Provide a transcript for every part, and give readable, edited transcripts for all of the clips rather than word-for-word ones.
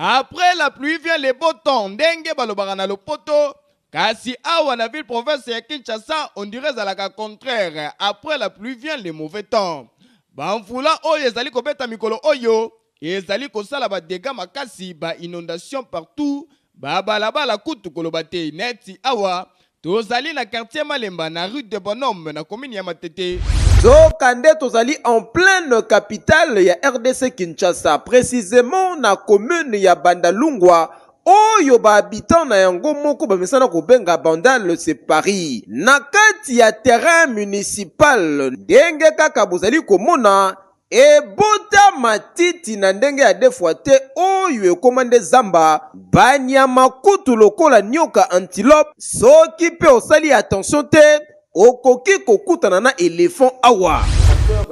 Après la pluie vient les beaux temps. Ndenge balobaka na lopoto. Kasi awa na ville province ya Kinshasa, on dirait zalaka contraire. Après la pluie vient les mauvais temps. Banfula oyo ezali kobeta mikolo oyo, ezali kosala ba dégâts makasi, ba inondation partout, ba balabala kutu koloba te neti awa. Tozali na quartier Malemba na rue de Bonhomme na commune ya Matete. Zokande tozali en pleine capitale ya RDC Kinshasa, précisément na commune ya Bandalungwa. Oyo ba habitant na yango moko bamesana kobenga Bandal c'est Paris. Na kati ya terrain municipal ndenge kaka bozali komona ebota matiti na ndenge ya defwate oyo ekomande zamba banyama kutu lokola nyoka antilope. Soki pe osali attention te okoki kokutana na éléphant awa.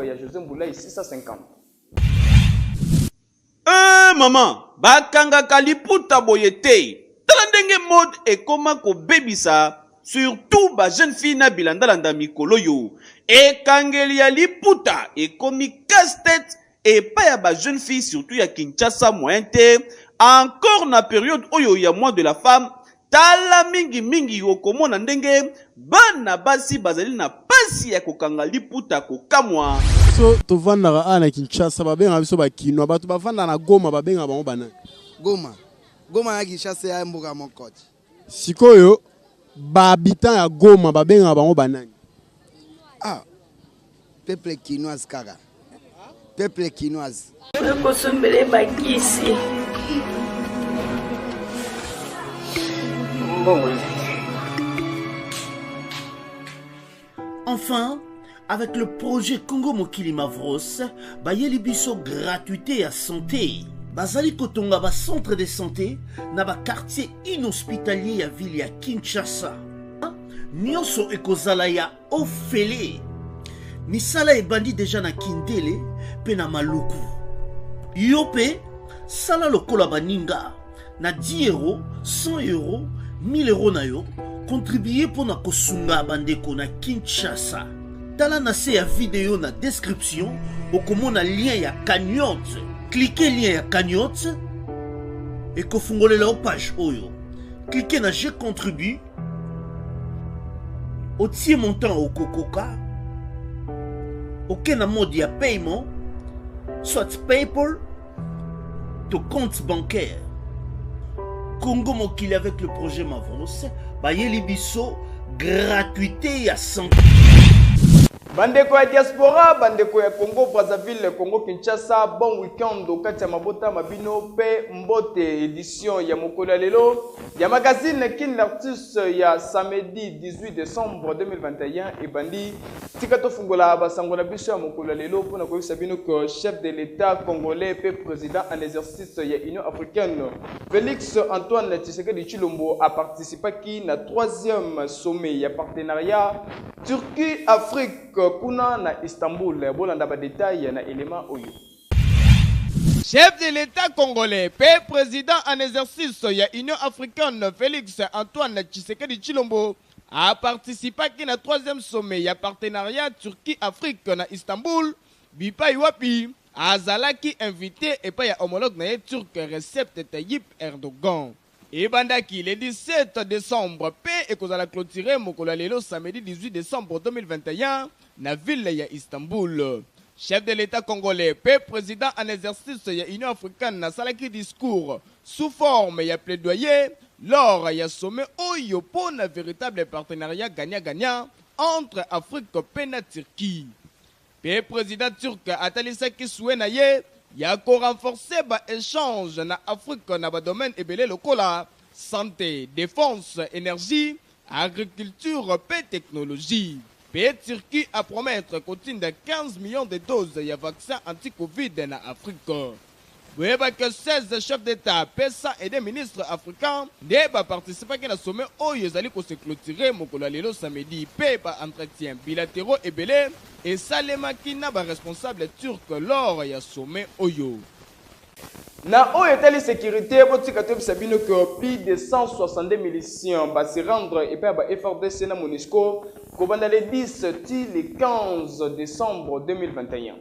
Ya José Mboulay 650. Maman, bakanga kaliputa boyete. Tala ndenge mode ekoma ko bebisa, surtout ba jeune fille na bilandalanda mikolo yo. Ekangeli ya liputa ekomi casse-tête et pas ya ba jeune fille surtout ya Kinshasa moyen te. Encore na période oyo ya mois de la femme, tala mingi mingi okomona ndenge bana basi bazali na pasi ya kokanga liputa kokamwa. So tovandaka ana Kinshasa babenga biso bakinwa bato bavanda na Goma babenga bango banani. Goma ya Kinshasa ya mboka mokoti. Sikoyo ba habitant ya Goma babenga bango banani. Peuple kinoise kaka. Peuple kinoise. Kosombele bakisi. Enfin, avec le projet Congo Mokili Mavros, bayeli biso gratuité à santé. Bazali kotonga ba centre de santé na ba quartier inhospitalier ya ville ya Kinshasa. Nyonso ekozala ya ofele. Misala ebandi déjà na Kindele pe na Maluku. Yope sala lokola baninga na 10 euros, 100 euros, 1000 euros na yo. Contribuer pour na kosunga bandeko na Kinshasa. Tala na se ya vidéo na description okomona lien ya cagnotte. Cliquez lien ya cagnotte et kofungolela page oyo. Cliquez na je contribue. Otie montant au kokoka. Aucun mode ya paiement, soit PayPal, to compte bancaire. Congo Mokili avec le projet Mavros, bayeli biso gratuité à 100. Bandeko ya diaspora, bandeko ya Congo Brazzaville, Congo Kinshasa, bon week-end au kati ya mabota mabino pe mbote édition ya mokolo ya lelo ya magazine Kin l'artiste ya samedi 18 décembre 2021 et bandi tikato fungola basango na biso ya mokolo ya lelo pona koyisa bino que chef de l'état congolais pe président en exercice ya Union africaine Félix Antoine Tshisekedi Tshilombo a participé qui na 3e sommet ya partenariat Turquie Afrique kuna na Istanbul. Bolanda ba détail na élément oyo. Chef de l'État congolais, président en exercice ya Union africaine Félix Antoine Tshisekedi Tshilombo a participé à la 3e sommet ya partenariat Turquie-Afrique na Istanbul. Bipa Iwapi azalaki invité et pas ya homologue na turc Recep Tayyip Erdogan. Et bandaki le 17 décembre, et qu'on a clôturé mokolo lelo samedi 18 décembre 2021 na ville ya Istanbul. Chef de l'État congolais, président en exercice ya Union africaine na salaki discours sous forme ya plaidoyer lors ya sommet oyo pour un véritable partenariat gagnant-gagnant entre Afrique et la Turquie. Président turc atalisaki souhait na ye ya ko renforcer ba échange na Afrique na ba domaine ebele lokola santé, défense, énergie, agriculture et technologie. Turquie a promettre continue de 15 millions de doses de vaccins anti-Covid en Afrique. Oui, que 16 chefs d'État, PESA et des ministres africains ne participent à la sommet où ils allaient se clôturer le samedi. Pépa entretien bilatéraux et belé et Salema Kina, responsable turc lors du sommet Oyo. Na OETL sécurité, Botsikato Sabino que plus de 162 miliciens va se rendre et par FRDC na Monisco, Kobanda le 10 le 15 décembre 2021.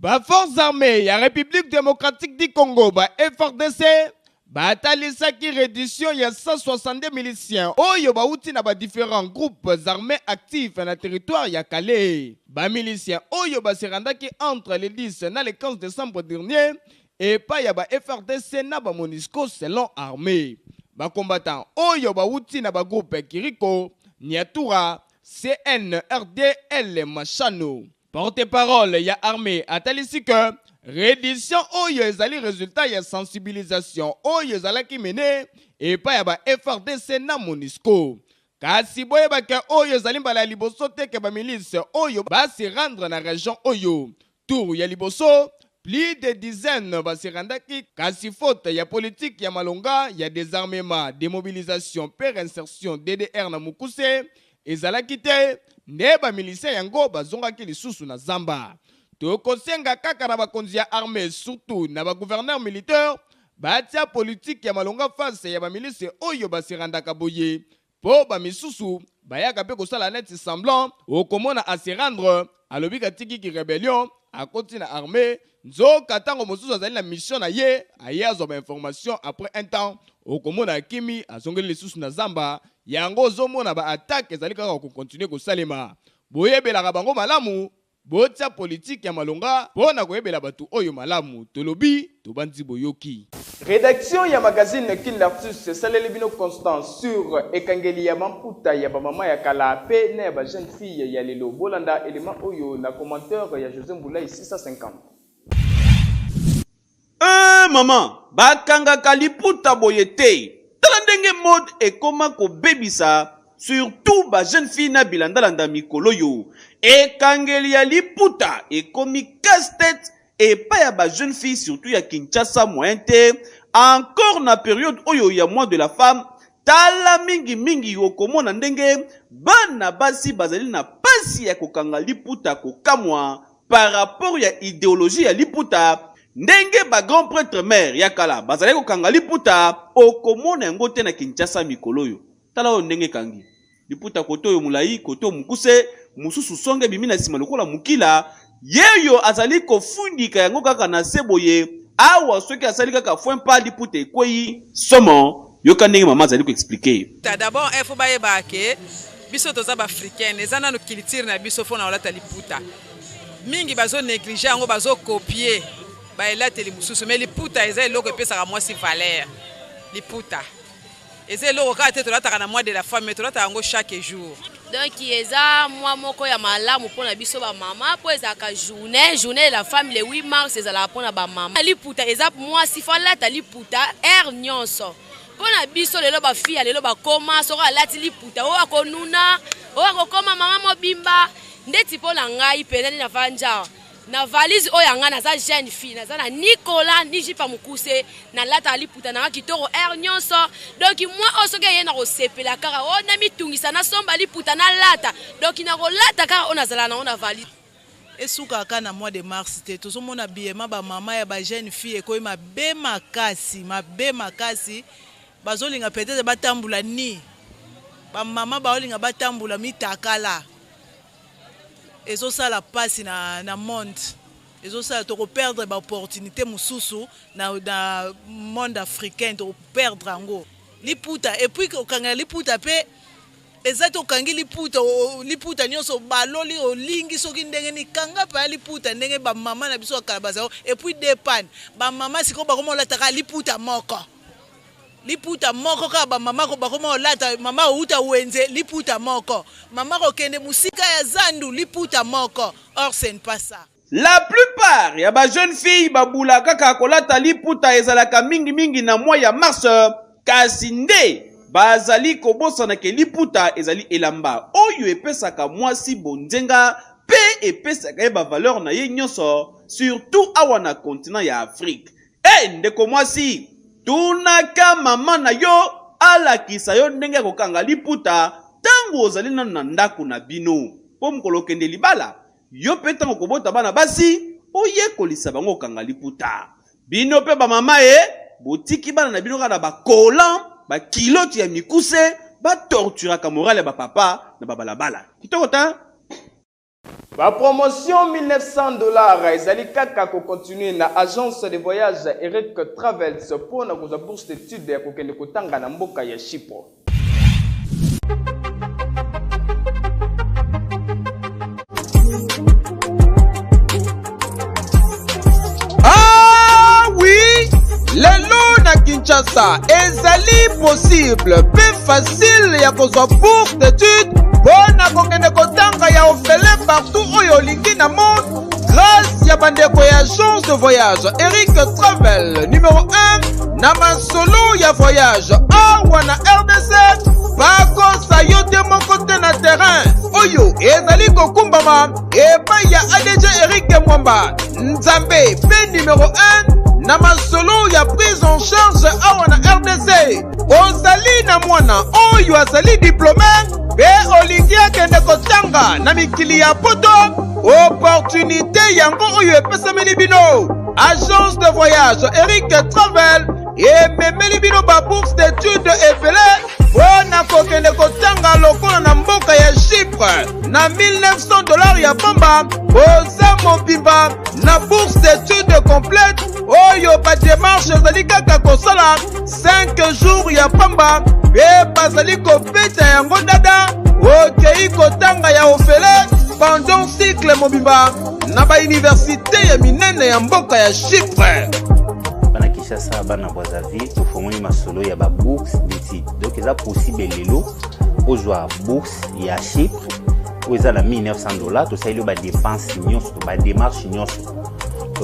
Forces armées ya République démocratique du Congo FRDC batalisaki reddition ya 162 miliciens oyo bauti na différents groupes armés actifs na territoire ya Calais. Miliciens oyo baserandaki entre le 10 na le 15 décembre dernier et pas ya FRDC na MONUSCO selon armée. Combattants oyo bauti na groupe Kiriko, Nyatura, CNRDL Machano. Porte-parole ya armée atalisi que reddition oyo ezali résultat ya sensibilisation oyo ezalaki mené et pas ya FRDC na MONUSCO. Kasi boyebaka oyo ezali mbala liboso te ke milice oyo se rendre na région oyo. Tour ya liboso, plus de dizaines basirandaki kasi faute ya politique ya malonga ya désarmement, démobilisation, périnsertion DDR na Mukuse ezalaki te nde bamilisien yango bazongaki lisusu na zamba. Tokosenga kaka na bakonzi ya armée surtout na gouverneur militaire batia politique ya malonga face ya bamilise oyo basirandaka boye po bamisusu bayaka pe kosala neti semblant okomona se rendre alobika tiki ki rébellion akoti na armée nzoka tango mosusu azali na mission na ye aye azwa information après un temps okomona akimi azongeli lisusu na zamba yango ozomona attaque ezali kaka kokontinue kosalema boyebelaka bango malamu botia politique ya malonga pona koyebela batu oyo malamu tolobi tobandi boyoki. Rédaction ya magazine Kin Artus saleli bino constant sur ekangeli ya mamputa ya mama ya kala pe na ya jeune fille ya lelo bolanda élément oyo na commentaire ya José Mboulay 650. Maman, bakanga kaliputa boyete. Tala ndenge mode ekoma ko bebisa surtout ba jeune fille na bilandalanda mikolo yo. Ekangeli ya liputa ekomi casse-tête et pas ya ba jeune fille surtout ya Kinshasa moyente encore na période oyo ya mois de la femme tala mingi okomona ndenge bana basi bazali na pasi ya kokanga liputa kokamwa par rapport ya idéologie ya liputa ndenge ba grand prêtre mère ya kala bazali kokanga liputa okomona yango te na Kinshasa mikolo yo tala o ndenge kangi liputa koto yo mulai koto mukuse mususu songe bimina sima lokola mukila yeyo azali kofundika yango kaka na seboye awa soki asali kaka fwen pa liputa ekweyi somo yoka ndenge mama azali ko expliquer. D'abord il faut bayeba ke biso toza ba africaine ezana no culture na biso fona olata liputa mingi bazo négliger yango bazo copier ba elate limususu mais liputa eza eloko epesaka mwasi valeur liputa eza eloko kaka te tolataka na mois de la femme mais tolata yango chaque jour. Donc eza moi moko ya malamu pona biso ba mama po ezaka journée de la femme le 8 mars ezala pona ba mama liputa eza moi sifala ta liputa nyonso pona biso lelo ba fille lelo ba koma soka lati liputa o akonuna o akokoma mama mobimba ndeti pona ngai penani na vanja na valise oyanga na za jeune fille na za na Nicolas ni jipa mukuse na lata liputa na kitoro nyonso donc moi osoke yena ko sepela kaka o na mitungisa na somba liputa na lata donc na ko lata kaka ona zala na ona valise esuka ka na mois de mars te tozomona biema ba mama ya ba jeune fille ko mabe makasi bazolinga peut-être batambula ni ba mama baolinga batambula mitakala ezosala pasi na monde ezosala toko perdre ba opportunité mususu na monde africain to perdre ango liputa et puis okanga liputa pe ezato kangi liputa nyonso baloli olingi soki ndenge ni kanga pa liputa ndenge ba mama na biso kalabaza et puis dépanne ba mama siko bakoma lataka liputa moko ka ba mama ko bakoma lata mama uta wenze liputa moko mama ko kende musika ya zandu liputa moko or ce n'est pas ça. La plupart ya ba jeune fille babula kaka kolata liputa ezalaka mingi na mois ya mars kasi nde bazali kobosana ke liputa ezali elamba oyo epesaka mwasi bonzenga pe epesaka ba valeur na ye nyonso surtout awa na continent ya Afrique. Ndeko mwasi tunaka mama na yo alakisa yo ndenge kokanga liputa tango ozali na ndako na bino po mukolo kende libala yo pe tango kobota bana basi oye kolisa bango kokanga liputa bino pe ba mama botiki bana na bino kana ba kolan ba kiloti ya mikuse ba torturaka morale ba papa na ba balabala kitoko ta La promotion $1900 ezali kaka ko continuer na agence de voyage Eric Travels pour na koza bourse d'études ya kokende kotanga na mboka ya Chypre. Ah oui, lelo na Kinshasa ezali possible, plus facile ya kozwa bourse d'études bona kokende kotanga ya ofele partout oyo olingi na monde grâce ya bandeko ya agence de voyage Eric Travel numéro 1 na masolo ya voyage awa na RDC bakosa yo te moko te na terrain oyo ezali kokumbama epai ya ADG Eric Mwamba Nzambe pe numéro 1 na masolo ya prise en charge awa na RDC ozali na mwana oyo azali diplômé pe olingi akende kotanga na mikili ya poto opportunité yango oyo epesameli bino agence de voyage Eric Travel ememeli bino ba bourse d'études ebele mpona kokende kotanga lokola na mboka ya Chypre na $1900 ya pamba oza mobimba na bourse d'études complète oyo badémarche ezali kaka kosala 5 jours ya pamba pe bazali kobeta yango dada okei kotanga ya ofele pendant cycle mobimba na bauniversité ya minene ya mboka ya Chypre. Bana Kinshasa bana Brazzaville tofongoli masolo ya ba bourse d'études donc eza possible lelo ozwa bourse ya Chypre oyo eza na $1900 tosaleli ba dépense nyonso ba démarche nyonso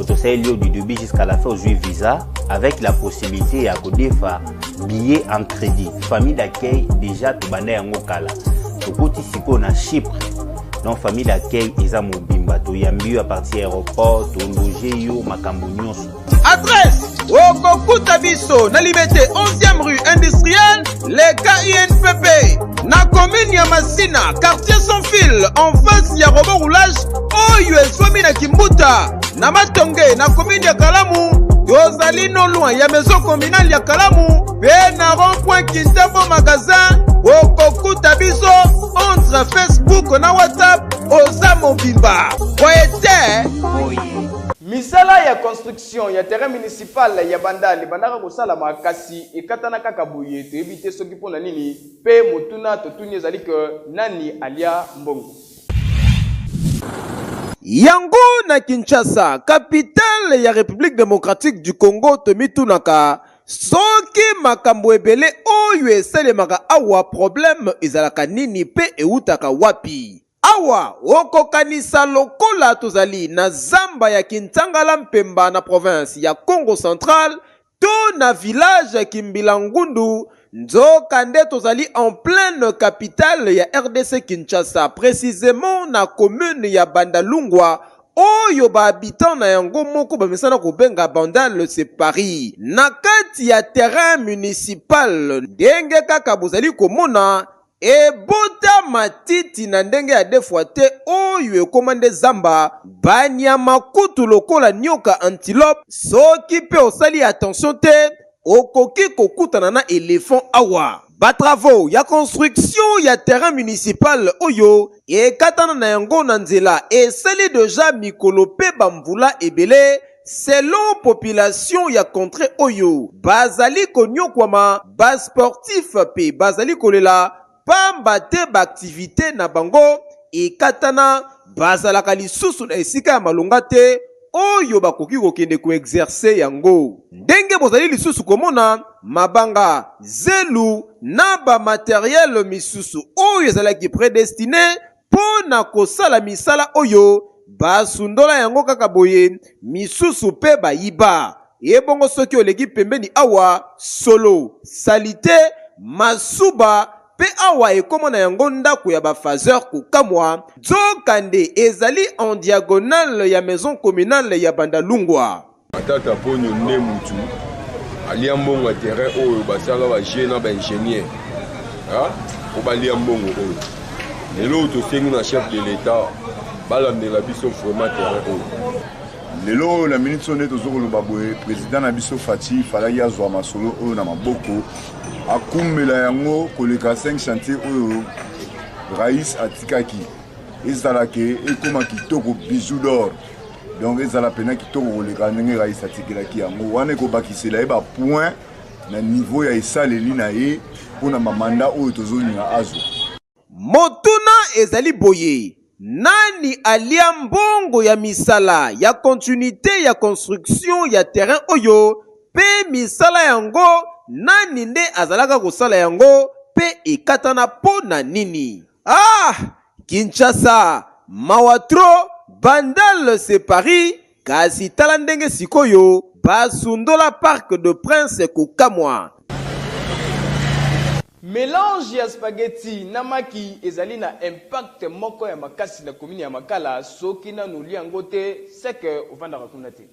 tosaleli du début jusqu'à la fin ozwi visa avec la possibilité ya kodefa billet en crédit famille d'accueil déjà tobanda yango kala tokoti sikoyo na Chypre donc famille d'accueil eza mobimba toyambi yo à partir aéroport tologe yo makambo nyonso. Adresse okokuta biso na Liberté 11e rue industrielle le KINPP na commune ya Masina quartier sans fil en face ya robot roulage oyo ezwami na Kimbuta na Matonge na commune ya Kalamu tozali no loin ya maison communale ya Kalamu pe na rond-point Kintambo magasin okokuta biso entre Facebook na WhatsApp oza mobimba poete misala ya construction ya terrain municipal ya Bandali bandaka kosala makasi ekatana kaka boye toyebi te soki mpona nini pe motuna totuni ezali ke nani alia mbongo yango na Kinshasa capitale ya République démocratique du Congo tomitunaka soki makambo ebele oyo esalemaka awa problème ezalaka nini pe eutaka wapi awa okokanisa lokola tozali na zamba ya Kintangala mpemba na province ya Congo Central to na village Kimbila Ngundu nzoka nde tozali en pleine capitale ya RDC Kinshasa précisément na commune ya Bandalungwa oyo ba habitant na yango moko bamesana kobenga Bandal c'est Paris na kati ya terrain municipal ndenge kaka bozali komona ebota matiti na ndenge ya defwa te oyo ekomande zamba banyama kutu lokola nyoka antilope soki pe osali attention te okoki kokutana na éléphant awa batravo ya construction ya terrain municipal oyo ekatana na yango na nzela esali deja mikolo pe bamvula ebele selon population ya contre oyo bazali konyokwama basportif pe bazali kolela pamba te baaktivité na bango ekatana bazalaka lisusu na esika ya malonga te oyo bakoki kokende koexerce yango ndenge bozali lisusu komona mabanga zelu na bamateriel misusu oyo ezalaki prédestiné mpo na kosala misala oyo basundola yango kaka boye misusu pe bayiba ebongo soki oleki pembeni awa solo salite masuba pe awa ekomona yango ndako ya bafazeur kokamwa nzokande ezali en diagonale ya maison communale ya Bandalungwa atata ponyo nde mutu alia mbongo ya terrain oyo basala bagene na baingénieur obalia mbongo oyo lelo tosengi na chef de l'état balandela biso vraiment terrain oyo lelo na minute nde tozokoloba boye président na biso Fati falaki azwa masolo oyo na maboko akumela yango koleka 5 chantier oyo rais atikaki ezalake ekoma kitoko bijou d'or donc ezala pena kitoko koleka ndenge Raïssa atikelaki yango wana ekobakisela ye bapoint na niveau ya esaleli na ye mpona mamanda oyo tozolinga azwa. Motuna ezali boye nani alia mbongo ya misala ya continuité ya construction ya terrain oyo pe misala yango nani nde azalaka kosala yango pe ekatana po na nini. Kinshasa mawatro bandal se Paris kasi tala ndenge sikoyo basundola Parc de Prince kokamwa. Mélange ya spaghetti na maki ezali na impact moko ya makasi na commune ya Makala soki na nuli yango te seke ovanda kuna te.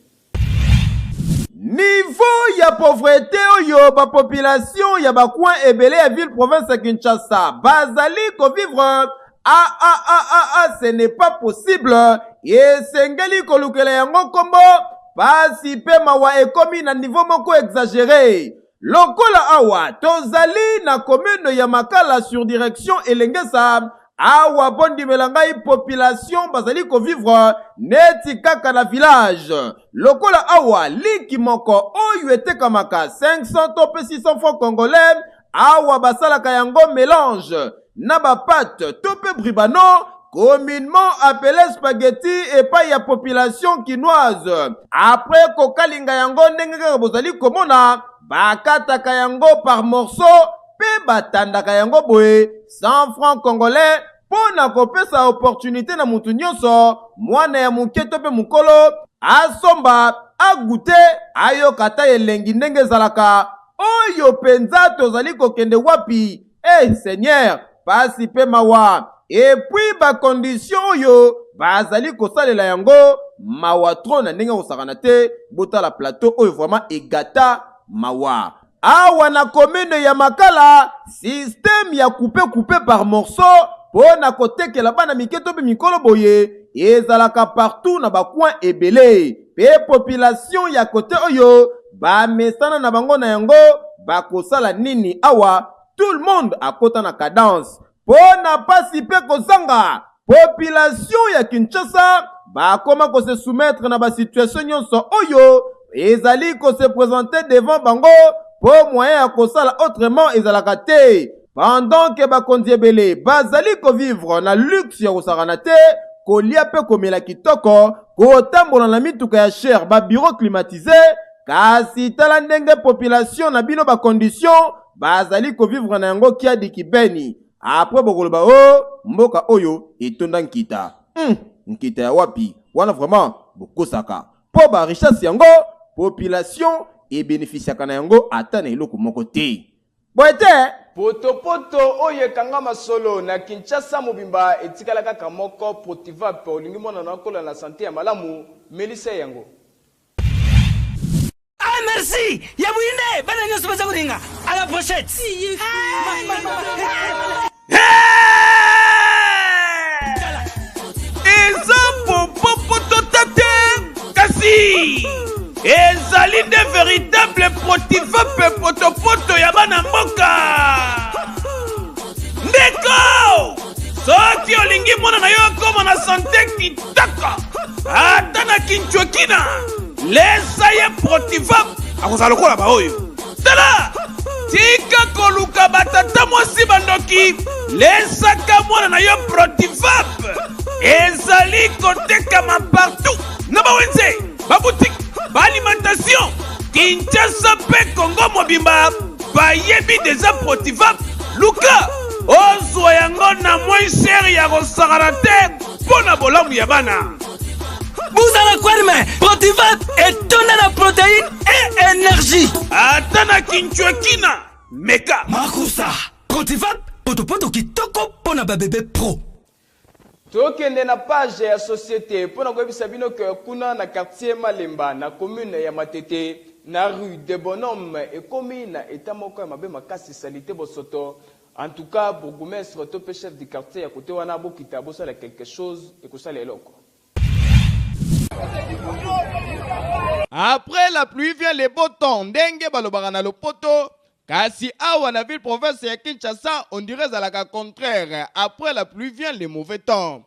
Niveau ya pauvreté oyo ba population ya ba coin ebele ya ville province ya Kinshasa bazali ko vivre ce n'est pas possible esengeli kolukela yango kombo pasi pe mawa ekomi na niveau moko exagéré. Lokola awa tozali na commune ya Makala sur direction Elengesa awa bondi melangai population bazali ko vivre neti kaka na village. Lokola awa liki moko oyo etekamaka 500 to 600 francs congolais awa basalaka yango mélange na ba pâte to pe bribano communément appelé spaghetti et pas ya population quinoise. Après kokalinga yango ndenge kaka bozali komona bakataka yango par morceau pe batandaka yango boye 100 francs congolais pona kopesa opportunité na mutu nyonso mwana ya muke to pe mukolo asomba agute ayokata elengi ndenge ezalaka oyo penza tozali kokende wapi. Seigneur pasi pe mawa et puis ba condition oyo bazali kosalela yango mawa tro na ndenge kosakana te bota la plateau oyo vraiment egata mawa. Awa na commune ya Makala système ya coupe par morceau pona kotekela bana miketo pe mikolo boye ezalaka partout na ba coin ebele pe population ya côté oyo ba mesana na bango na yango bakosala nini awa tout le monde akota na cadence pona pasi pe kozanga population ya Kinshasa bakoma ko se soumettre na ba situation nyonso oyo ezali ko se présenter devant bango po moyen ya kosala autrement ezalaka te pendant que bakonzi ebele bazali ko vivre na luxe ya kosakana te kolia pe komela kitoko kotambola na mituka ya cher ba bureau climatisé kasi tala ndenge population na bino ba condition bazali ko vivre na yango kia dikibeni. Après bokoloba mboka oyo etonda nkita. Nkita ya wapi wana vraiment bokosaka po ba richesse yango population e bénéficiaka na yango ata na eloko moko te. Boete Poto oyo ekanga masolo na Kinshasa mobimba etikala kaka moko Protivap olingi mona na kola na santé ya malamu Melissa yango. Merci Yabouine bana nyonso baza kolinga à la prochaine. Kasi ezali de véritable Protivap potopoto ya bana mboka ndeko soki olingi mona na yo akoma na sante kitaka ata na kinchwekina lesa ye Protivap akozala lokola baoyo tala tika koluka batata mwasi bandoki lesaka mwana na yo Protivap ezali kotekama partout na bawenze baboutique baalimentation Kinshasa pe Congo mobimba bayebi deja Protivap luka ozwa yango na moins cher ya kosakana te mpo na bolamu ya bana. Vous allez quoi demain? Protivap est donné la protéine et énergie. Atana kinchwekina meka Makusa Protivap potopoto kitoko pona ba bébé pro. Tokende na page ya société pona koyebisa bino ke kuna na quartier Malemba na commune ya Matete na rue de Bonhomme ekomi na état moko ya mabe makasi salité bosoto. En tout cas, bourgmestre to chef du quartier ya kote wana bokita bosala quelque chose ekosala eloko. Après la pluie vient les beaux temps. Ndenge balobaka na lopoto. Kasi awa na ville province ya Kinshasa, on dirait zalaka contraire. Après la pluie vient les mauvais temps.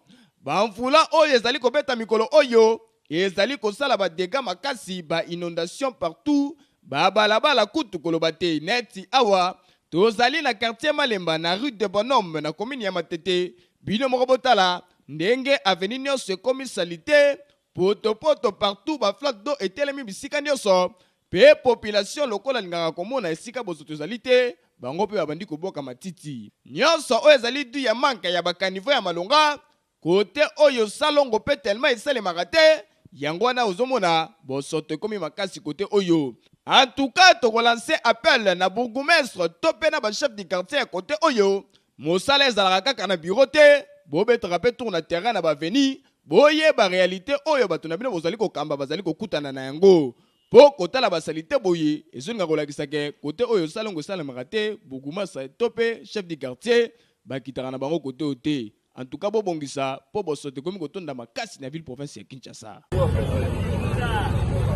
bamfula oyo ezali kobeta mikolo oyo ezali kosala badega makasi ba inondation partout babalabala kutu koloba te neti awa tozali na quartier Malemba na rue de Bonhomme na commune ya Matete bino moko botala ndenge avenue nyonso ekomi salite poto partout ba flaque d'eau etelemi bisika nyonso pe population lokola lingaka komona esika bozo tozali te bango pe babandi koboka matiti nyonso oyo ezali du ya manka ya bakanivo ya malonga kote oyo salongo pe tellement esalemaka te yango wana ozomona bosoto ekomi makasi kote oyo. En tout cas, tokolanse appel na bourgmestre to pe na ba chef du quartier kote oyo mosala ezalaka kaka na bureau te bobetaka pe tour na terrain na baveni boyeba réalité oyo bato na bino bozali kokamba bazali kokutana na yango po kotala basalite boye ezolinga kolakisaka kote oyo salongo esalemaka te bourgmestre to pe chef du quartier bakitaka na bango kote oyo te. En tout cas, bobongisa po bosote komi kotonda makasi na ville province ya Kinshasa.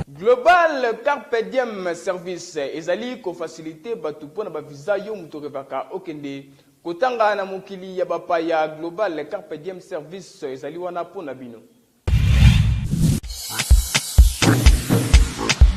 Global Carpe Diem Service ezali ko faciliter batu pona ba visa yo muto revaka okende kotanga na mokili ya bapaya. Global Carpe Diem Service ezali wana pona bino.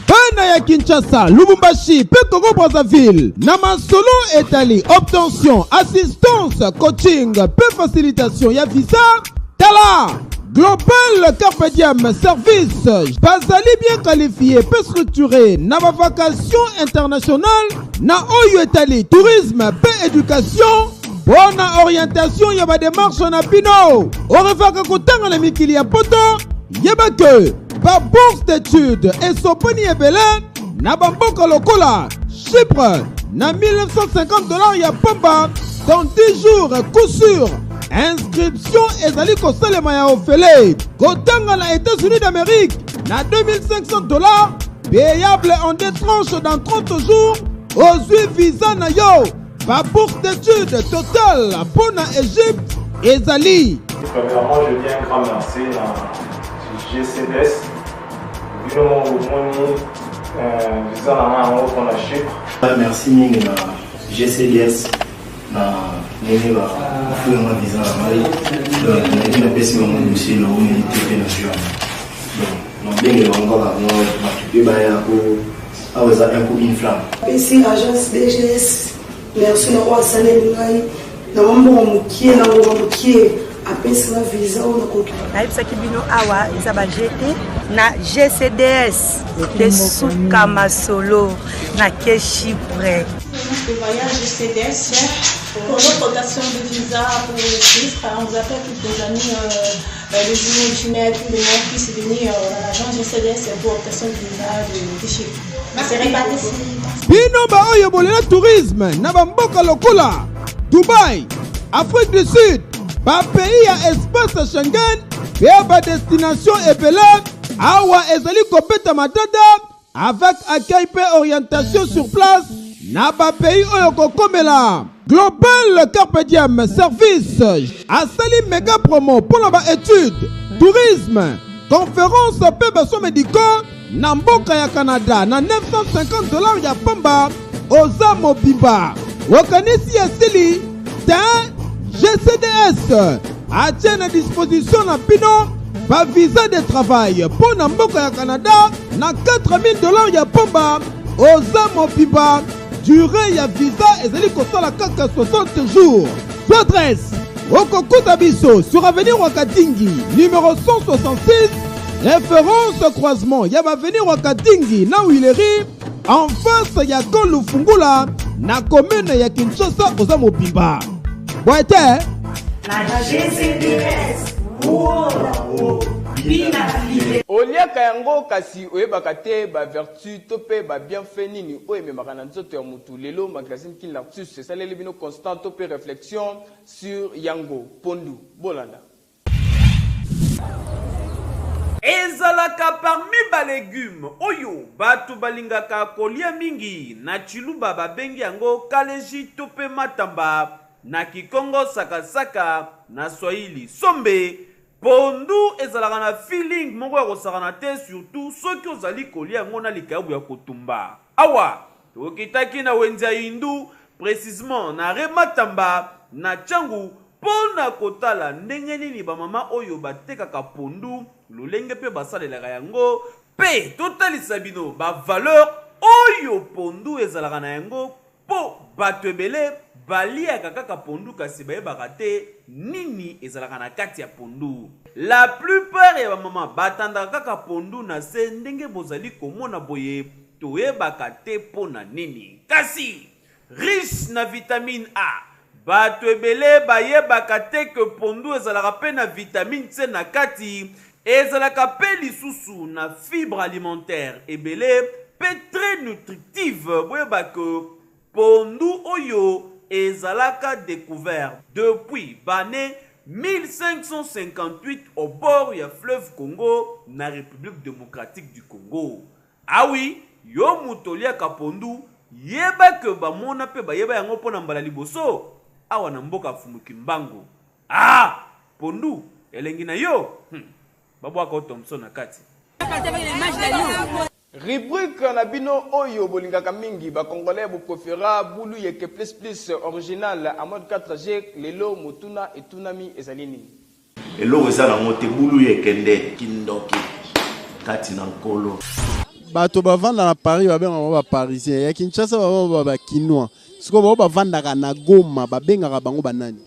Bana ya Kinshasa, Lubumbashi, pe Congo Brazzaville, na masolo etali obtention, assistance, coaching, pe facilitation ya visa, tala Global Carpe Diem Service, bazali bien qualifié, pe structuré, na ba vacation internationale, na oyo etali tourisme, pe éducation, bonne orientation ya ba démarche na bino, orevaka kotanga na mikili ya poto, yeba que ba bourse d'études et soponi ebele na bamboka lokola Chypre na $1950 ya pamba dans 10 jours coup sûr. Inscription ezali kosalema ya ofele kotanga na États-Unis d'Amérique na $2500 payable en 2 tranches dans 30 jours ozwi visa na yo. Ba bourse d'études totale pour na Égypte ezali. Premièrement, je viens un grand merci à GCDS. Merci mingi na GCDS na nini ba fuyo ma visa na mari donc na pesi ba mo aussi na humanité na joie donc bengi bango ba no makipe ba ya ko aweza un coup inflamme pesi agence DGS merci na kwa saneli ngai na mambo mukie na mambo mukie apesi na visa ona ko naipsa kibino awa eza ba GT na GCDS de Souka Masolo na ke Chypre. Le voyage GCDS pour notre rotation de visa pour le Chypre, on vous appelle toutes les amis les imaginaires, tous les gens qui puissent venir à l'agence GCDS pour obtention de visa de Chypre. C'est réparti. Bino ba oyo bolela tourisme na bamboka lokola Dubaï, Afrique du Sud, ba pays ya espace Schengen pe ba destination ebele awa ezali kobeta madada avec accueil pe orientation sur place na ba pays oyo kokomela. Global Carpe Diem Service asali méga promo pour na ba études, tourisme, conférence pe baso médicaux na mboka ya Canada na $950 ya pamba oza mobimba. Wakanisi ya sili ta GCDS a na disposition na bino ba visa de travail pour na mboka ya Canada na $4000 ya pamba oza mobimba. Durée ya visa ezali kosala kaka 60 jours. Adresse Okokuta biso sur avenue Wakatingi numéro 166, référence croisement ya avenue Wakatingi na Wileri en face ya Kolu Fungula na commune ya Kinshasa oza mobimba. Boite na GCDS oliaka yango kasi oyebaka te ba vertu to pe ba bienfait nini oyo ememaka na nzoto ya mutu. Lelo magazine Kin Lartus esaleli bino constant to pe réflexion sur yango pondu bolanda. ezalaka parmi ba légumes oyo batu balingaka kolia mingi na chiluba babengi yango kaleji to pe matamba na Kikongo sakasaka na Swahili sombe. Pondu ezalaka na feeling moko ya kosakana te surtout soki ozali kolia yango na likabu ya kotumba. Awa tokitaki na wenzi ya Hindu précisément na Rematamba na Tchangu pona kotala ndenge nini bamama oyo batekaka pondu lolenge pe basalelaka yango pe totalisa bino bavaleur oyo pondu ezalaka na yango po bato ebele baliaka kaka pondu kasi bayebaka te nini ezalaka na kati ya pondu. La plupart ya bamama batandaka kaka pondu na se ndenge bozali komona boye toyebaka te pona nini. Kasi riche na vitamine A, bato ebele bayebaka te ke pondu ezalaka pe na vitamine C na kati, ezalaka pe lisusu na fibre alimentaire ebele pe très nutritive. Boyebaka pondu oyo ezalaka découvert depuis bane 1558 au bord ya fleuve Congo na République démocratique du Congo. Ah oui, yo mutoliaka pondu yeba ke bamona pe bayeba yango pona mbala liboso awa na mboka fumuki mbango. Ah, pondu elengi na yo babwaka Thompson na kati. Rubrique na bino oyo bolingaka mingi ba congolais bu préféra bulu yeke plus original en mode 4G lelo mutuna etunami ezalini. Elo ezala ngote bulu yekende kindoki kati na nkolo. Bato bavanda na Paris babenga ba parisien ya Kinshasa ba kinois. Siko ba bavandaka na Goma babengaka bango banani?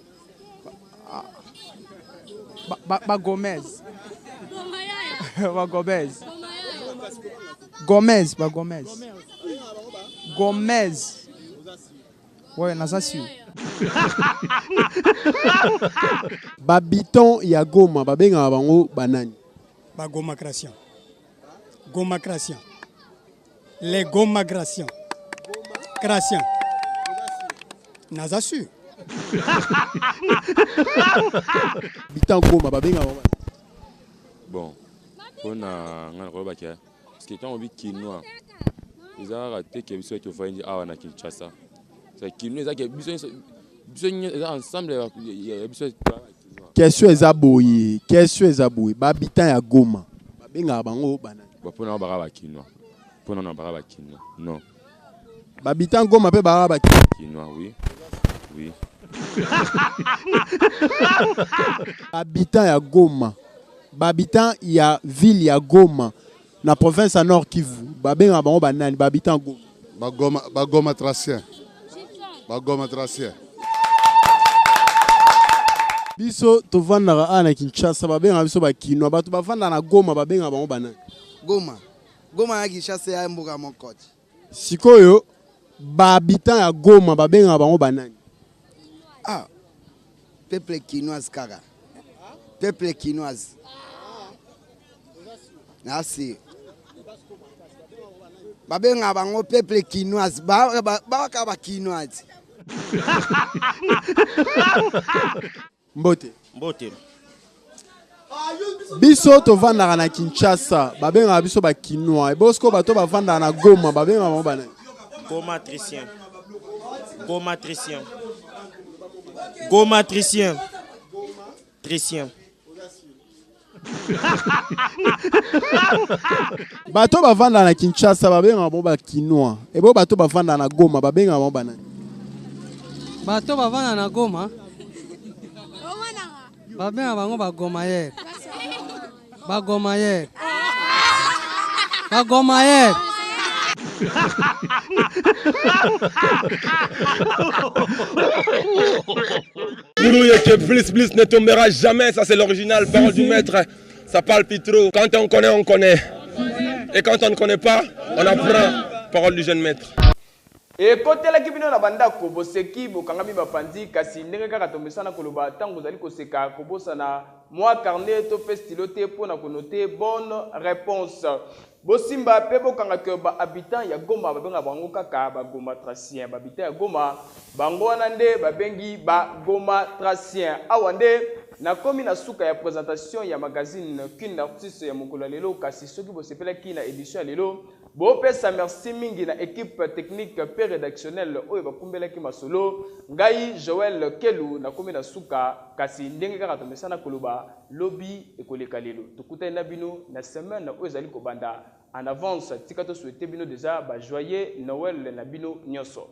Ba Gomez. Ba Gomez. Gomez, pas Gomez. Gomez. Ouais, naza sûr. Babiton ya Goma, babenga bango banani. Ba Goma Gracian. Goma Gracian. Les Goma Gracian. Gracian. Naza sûr. Bitan Goma, babenga bango. Bon, on a un rebakia. Parce que quand on vit quinoa, ils ont raté que biso qui fait ah na Kinshasa. C'est quinoa ça que biso ensemble biso. Question ezaboyi, question ezaboyi. Babitan ya Goma. Babenga bango banani. Ba pona ba ba quinoa. Pona na ba quinoa. Non. Babitan Goma pe ba quinoa, oui. Oui. Babitan ya Goma. Babitan ya ville ya Goma. Na province à Nord Kivu, babenga bango banani, babitan Goma. Bagoma Tracien. Bagoma Tracien. Biso tovanda ana Kinshasa babenga biso ba kinoa, bato bavanda na Goma babenga bango banani. Goma. Goma ya Kinshasa ya mboka mokoti. Sikoyo babitan ya Goma babenga bango banani. Ah. Peuple quinoise kaka. Peuple quinoise. Merci. Babenga bango peuple quinoise, ba quinoise. Mbote. Mbote. Biso tovanda na Kinshasa, babenga biso ba quinoa. E bosko bato bavanda na Goma, babenga bango banani. Goma Tricien. Goma Tricien. Goma Tricien. Tricien. Bato bavanda na Kinshasa babenga bango ba quinoa. E bo bato bavanda na Goma babenga bango banani. Bato bavanda na Goma babenga bango ba Gomayer. Ba Gomayer. Ba Gomayer. Boulouye que plus ne tombera jamais, ça c'est l'original, parole du maître, ça parle plus trop. Quand on connaît, on connaît. Et quand on ne connaît pas, on apprend, parole du jeune maître. Et côté la kibino na banda ko boseki bokangami bapandi kasi ndenge kaka tomesana koloba tango zali koseka kobosana moi carnet to festiloté pour na konoter bonne réponse. Bosimba pe bokanga ke ba habitant ya Goma babenga bango kaka ba Goma Tracien, ba habitant ya Goma bango wana nde babengi ba Goma Tracien. Awande na komi na suka ya présentation ya magazine qu'une artiste ya mokolo lelo kasi soki bosepela ki na édition lelo bo pesa merci mingi na équipe technique pe rédactionnelle oyo bakumbela ki masolo ngai Joël Kelu na komi na suka kasi ndenge kaka tomesana koloba lobby ekoleka lelo tukuta na bino na semaine oyo zali ko banda en avance tika to souhaiter bino déjà ba joyeux Noël na bino nyonso.